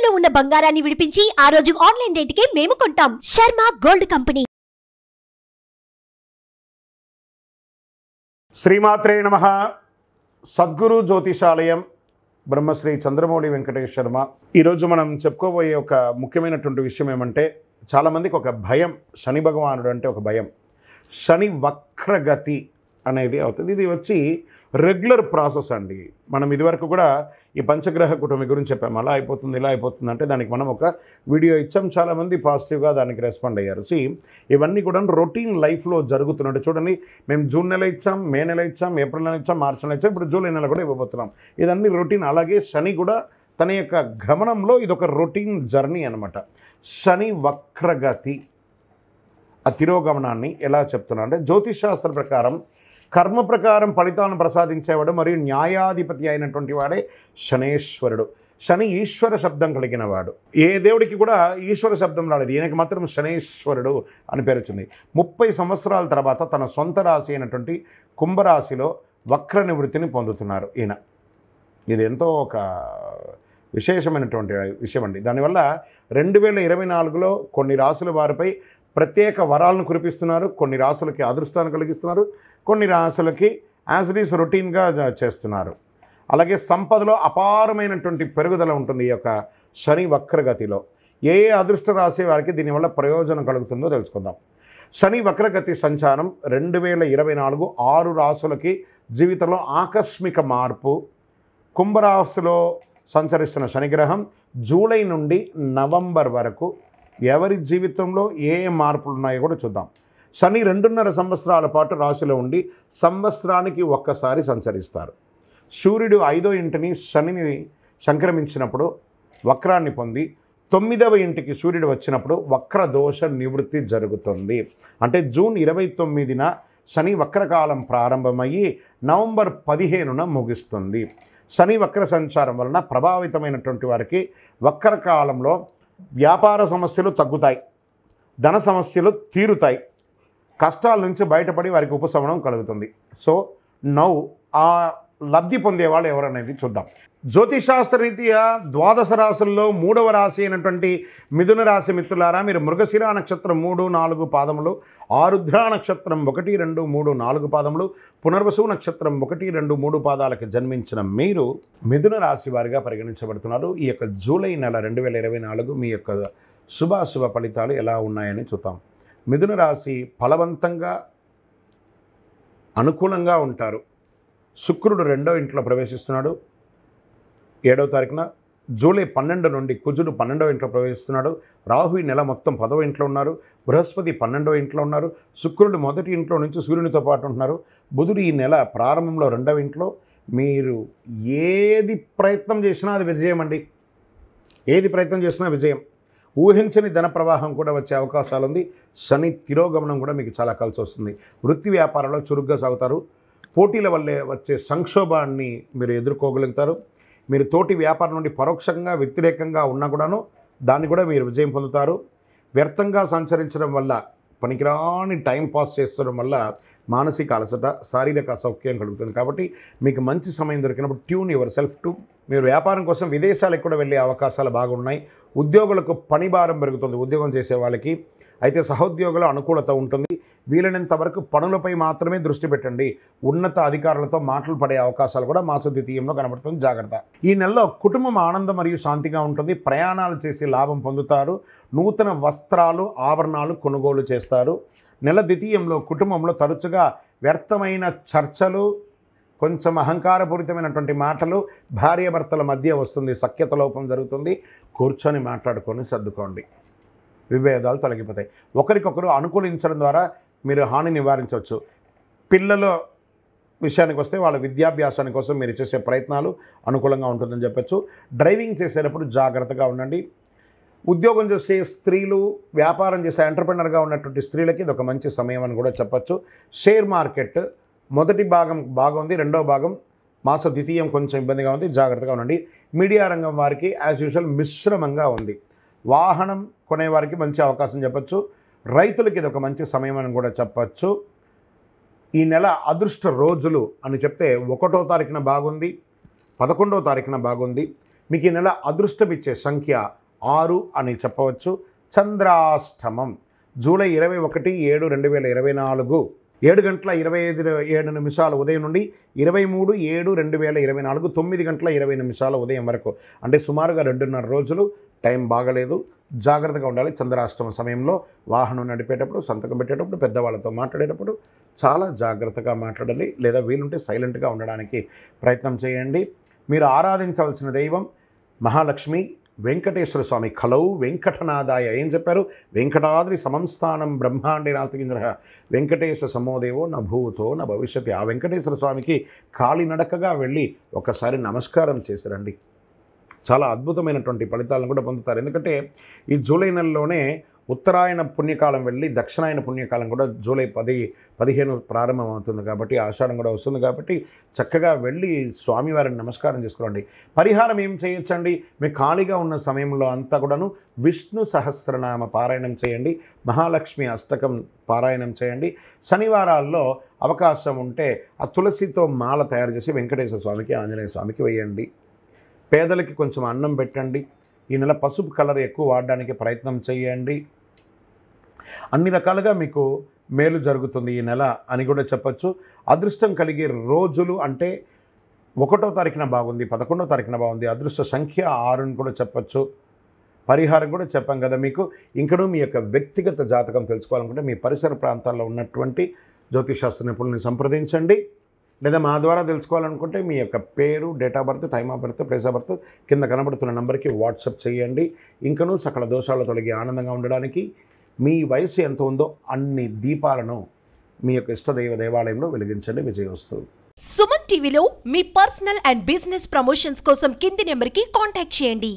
తాకట్టులో ఉన్న బంగారాన్ని విడిపించి ఆ రోజు ఆన్లైన్ రేటుకే మేము కొంటాం. Sharma gold company. శ్రీమాత్రే నమః. సద్గురు జ్యోతిషాలయం బ్రహ్మశ్రీ చంద్రమౌళి వెంకటేష్ శర్మ. ఈరోజు మనం చెప్పుకోబోయే ఒక ముఖ్యమైనటువంటి విషయం ఏమంటే, చాలామందికి ఒక భయం, శని భగవానుడు అంటే ఒక భయం. శని వక్రగతి అనేది అవుతుంది. ఇది వచ్చి రెగ్యులర్ ప్రాసెస్ అండి. మనం ఇదివరకు కూడా ఈ పంచగ్రహ కుటుంబం గురించి చెప్పాము. అలా అయిపోతుంది, ఇలా అయిపోతుంది అంటే దానికి మనం ఒక వీడియో ఇచ్చాం. చాలామంది పాజిటివ్గా దానికి రెస్పాండ్ అయ్యారు. ఇవన్నీ కూడా రొటీన్ లైఫ్లో జరుగుతున్నట్టు చూడండి. మేము జూన్ నెల ఇచ్చాం, మే నెల ఇచ్చాం, ఏప్రిల్ నెల ఇచ్చాం, మార్చి నెల ఇచ్చాం, ఇప్పుడు జూలై నెల కూడా ఇవ్వబోతున్నాం. ఇదన్నీ రొటీన్. అలాగే శని కూడా తన యొక్క గమనంలో ఇదొక రొటీన్ జర్నీ అనమాట. శని వక్రగతి ఆ తిరోగమనాన్ని ఎలా చెప్తున్నా అంటే, జ్యోతిష్ శాస్త్ర ప్రకారం కర్మ ప్రకారం ఫలితాలను ప్రసాదించేవాడు మరియు న్యాయాధిపతి అయినటువంటి వాడే శనేశ్వరుడు. శని ఈశ్వర శబ్దం కలిగిన వాడు. ఏ దేవుడికి కూడా ఈశ్వర శబ్దం రాలేదు, ఈయనకి మాత్రం శనేశ్వరుడు అని పేరు వచ్చింది. 30 సంవత్సరాల తర్వాత తన సొంత రాశి అయినటువంటి కుంభరాశిలో వక్ర నివృత్తిని పొందుతున్నారు ఈయన. ఇది ఎంతో ఒక విశేషమైనటువంటి విషయం అండి. దానివల్ల 2024లో కొన్ని రాశుల వారిపై ప్రత్యేక వరాలను కురిపిస్తున్నారు. కొన్ని రాశులకి అదృష్టాన్ని కలిగిస్తున్నారు, కొన్ని రాశులకి యాజ్ ఇట్ ఈస్ రొటీన్గా చేస్తున్నారు. అలాగే సంపదలో అపారమైనటువంటి పెరుగుదల ఉంటుంది ఈ యొక్క శని వక్రగతిలో. ఏ అదృష్ట రాశి వారికి దీనివల్ల ప్రయోజనం కలుగుతుందో తెలుసుకుందాం. శని వక్రగతి సంచారం 2024 6 రాశులకి జీవితంలో ఆకస్మిక మార్పు. కుంభరాశిలో సంచరిస్తున్న శనిగ్రహం జూలై నుండి నవంబర్ వరకు ఎవరి జీవితంలో ఏ మార్పులు ఉన్నాయో కూడా చూద్దాం. శని 2.5 సంవత్సరాల పాటు రాశిలో ఉండి సంవత్సరానికి ఒక్కసారి సంచరిస్తారు. సూర్యుడు 5వ ఇంటిని శనిని సంక్రమించినప్పుడు వక్రాన్ని పొంది 9వ ఇంటికి సూర్యుడు వచ్చినప్పుడు వక్ర దోష నివృత్తి జరుగుతుంది. అంటే జూన్ 29న శని వక్రకాలం ప్రారంభమయ్యి నవంబర్ 15న ముగుస్తుంది. శని వక్ర సంచారం వలన ప్రభావితమైనటువంటి వారికి వక్రకాలంలో వ్యాపార సమస్యలు తగ్గుతాయి, ధన సమస్యలు తీరుతాయి, కష్టాల నుంచి బయటపడి వారికి ఉపశమనం కలుగుతుంది. నౌ ఆ లబ్ధి పొందేవాళ్ళు ఎవరనేది చూద్దాం. జ్యోతిశాస్త్ర రీత్యా 12 రాశుల్లో 3వ రాశి అయినటువంటి మిథున రాశి మిత్రులారా, మీరు మృగశిర నక్షత్రం 3, 4 పాదములు, ఆరుద్ర నక్షత్రం 1, 2, 3, 4 పాదములు, పునర్వసు నక్షత్రం 1, 2, 3 పాదాలకు జన్మించిన మీరు మిథున రాశి వారిగా పరిగణించబడుతున్నారు. ఈ యొక్క జూలై నెల 2024 మీ యొక్క శుభాశుభ ఫలితాలు ఎలా ఉన్నాయని చూద్దాం. మిథున రాశి ఫలవంతంగా అనుకూలంగా ఉంటారు. శుక్రుడు 2వ ఇంట్లో ప్రవేశిస్తున్నాడు 7వ తారీఖున. జూలై 12 నుండి కుజుడు 12వ ఇంట్లో ప్రవేశిస్తున్నాడు. రాహు ఈ నెల మొత్తం 10వ ఇంట్లో ఉన్నారు. బృహస్పతి 12వ ఇంట్లో ఉన్నారు. శుక్రుడు 1వ ఇంట్లో నుంచి సూర్యునితో పాటు ఉంటున్నారు. బుధుడు ఈ నెల ప్రారంభంలో 2వ ఇంట్లో. మీరు ఏది ప్రయత్నం చేసినా అది విజయం అండి. ఏది ప్రయత్నం చేసినా విజయం. ఊహించని ధన ప్రవాహం కూడా వచ్చే అవకాశాలు ఉంది. శని తిరోగమనం కూడా మీకు చాలా కలిసి వస్తుంది. వృత్తి వ్యాపారంలో చురుగ్గా సాగుతారు. పోటీల వల్లే వచ్చే సంక్షోభాన్ని మీరు ఎదుర్కోగలుగుతారు. మీరు తోటి వ్యాపారం నుండి పరోక్షంగా వ్యతిరేకంగా ఉన్నా కూడాను దాన్ని కూడా మీరు విజయం పొందుతారు. వ్యర్థంగా సంచరించడం వల్ల, పనికిరాని టైం పాస్ చేస్తడం వల్ల మానసిక అలసట, శారీరక అసౌఖ్యం కలుగుతుంది. కాబట్టి మీకు మంచి సమయం దొరికినప్పుడు ట్యూన్ యువర్ సెల్ఫ్ టు. మీరు వ్యాపారం కోసం విదేశాలకు కూడా వెళ్ళే అవకాశాలు బాగున్నాయి. ఉద్యోగులకు పని భారం పెరుగుతుంది ఉద్యోగం చేసే వాళ్ళకి. అయితే సహోద్యోగుల అనుకూలత ఉంటుంది. వీలైనంత వరకు పనులపై మాత్రమే దృష్టి పెట్టండి. ఉన్నత అధికారులతో మాటలు పడే అవకాశాలు కూడా మాస ద్వితీయంలో కనబడుతుంది, జాగ్రత్త. ఈ నెలలో కుటుంబం ఆనందం మరియు శాంతిగా ఉంటుంది. ప్రయాణాలు చేసి లాభం పొందుతారు. నూతన వస్త్రాలు, ఆభరణాలు కొనుగోలు చేస్తారు. నెల ద్వితీయంలో కుటుంబంలో తరచుగా వ్యర్థమైన చర్చలు, కొంచెం అహంకారపూరితమైనటువంటి మాటలు భార్యాభర్తల మధ్య వస్తుంది. సఖ్యత లోపం జరుగుతుంది. కూర్చొని మాట్లాడుకొని సర్దుకోండి. విభేదాలు తొలగిపోతాయి. ఒకరికొకరు అనుకూలించడం ద్వారా మీరు హాని నివారించవచ్చు. పిల్లల విషయానికి వస్తే వాళ్ళ విద్యాభ్యాసాని కోసం మీరు చేసే ప్రయత్నాలు అనుకూలంగా ఉంటుందని చెప్పచ్చు. డ్రైవింగ్ చేసేటప్పుడు జాగ్రత్తగా ఉండండి. ఉద్యోగం చేసే స్త్రీలు, వ్యాపారం చేసే ఎంటర్‌ప్రెన్యూర్‌గా ఉన్నటువంటి స్త్రీలకి ఇది ఒక మంచి సమయం అని కూడా చెప్పచ్చు. షేర్ మార్కెట్ మొదటి భాగం బాగుంది, రెండవ భాగం మాస ద్వితీయం కొంచెం ఇబ్బందిగా ఉంది, జాగ్రత్తగా ఉండండి. మీడియా రంగం వారికి యాజ్ యూజువల్ మిశ్రమంగా ఉంది. వాహనం కొనేవారికి మంచి అవకాశం చెప్పచ్చు. రైతులకి ఇది ఒక మంచి సమయం అని కూడా చెప్పచ్చు. ఈ నెల అదృష్ట రోజులు అని చెప్తే 1వ తారీఖున బాగుంది, 11వ తారీఖున బాగుంది, మీకు ఈ నెల అదృష్టమిచ్చే సంఖ్య 6 అని చెప్పవచ్చు. చంద్రాష్టమం జూలై 21/7/2024 7:27 ఉదయం నుండి 23/7/2024 9:20 ఉదయం వరకు, అంటే సుమారుగా 2.5 రోజులు. టైం బాగలేదు, జాగ్రత్తగా ఉండాలి. చంద్రాష్టమ సమయంలో వాహనం నడిపేటప్పుడు, సంతకం పెట్టేటప్పుడు, పెద్దవాళ్ళతో మాట్లాడేటప్పుడు చాలా జాగ్రత్తగా మాట్లాడాలి, లేదా వీలుంటే సైలెంట్గా ఉండడానికి ప్రయత్నం చేయండి. మీరు ఆరాధించవలసిన దైవం మహాలక్ష్మి, వెంకటేశ్వర స్వామి. కలౌ వెంకటనాదాయ ఏం చెప్పారు? వెంకటాద్రి సమంస్థానం బ్రహ్మాండే నాస్తికింద్ర వెంకటేశ సమోదేవో న భూతో న భవిష్యత్. ఆ వెంకటేశ్వర స్వామికి కాలినడకగా వెళ్ళి ఒకసారి నమస్కారం చేసిరండి. చాలా అద్భుతమైనటువంటి ఫలితాలను కూడా పొందుతారు. ఎందుకంటే ఈ జూలై నెలలోనే ఉత్తరాయణ పుణ్యకాలం వెళ్ళి దక్షిణాయన పుణ్యకాలం కూడా జూలై 10-15 ప్రారంభమవుతుంది కాబట్టి, ఆషాఢం కూడా వస్తుంది కాబట్టి చక్కగా వెళ్ళి స్వామివారిని నమస్కారం చేసుకోండి. పరిహారం ఏం చేయొచ్చండి? మీకు ఖాళీగా ఉన్న సమయంలో అంతా కూడాను విష్ణు సహస్రనామ పారాయణం చేయండి, మహాలక్ష్మి అష్టకం పారాయణం చేయండి. శనివారాల్లో అవకాశం ఉంటే ఆ తులసితో మాల తయారు చేసి వెంకటేశ్వర స్వామికి, ఆంజనేయ స్వామికి వేయండి. పేదలకి కొంచెం అన్నం పెట్టండి. ఈ నెల పసుపు కలర్ ఎక్కువ వాడడానికి ప్రయత్నం చేయండి. అన్ని రకాలుగా మీకు మేలు జరుగుతుంది ఈ నెల అని కూడా చెప్పచ్చు. అదృష్టం కలిగే రోజులు అంటే 1వ తారీఖున బాగుంది, 11వ తారీఖున బాగుంది. అదృష్ట సంఖ్య 6 కూడా చెప్పచ్చు. పరిహారం కూడా చెప్పాం కదా మీకు. ఇంకనూ మీ యొక్క వ్యక్తిగత జాతకం తెలుసుకోవాలనుకుంటే మీ పరిసర ప్రాంతాల్లో ఉన్నటువంటి జ్యోతిషాస్త్ర నిపుణుల్ని సంప్రదించండి. లేదా మా ద్వారా తెలుసుకోవాలనుకుంటే మీ యొక్క పేరు, date of birth, time of birth, place of birth కింద కనబడుతున్న నెంబర్కి వాట్సాప్ చేయండి. ఇంకనూ సకల దోషాలు తొలగి ఆనందంగా ఉండడానికి మీ వయసు ఎంత ఉందో అన్ని దీపాలను మీ యొక్క ఇష్టదైవ దేవాలయంలో వెలిగించండి. విజయోస్తు. సుమన్ టీవీలో మీ పర్సనల్ అండ్ బిజినెస్ ప్రమోషన్స్ కోసం కింది నెంబర్కి కాంటాక్ట్ చేయండి.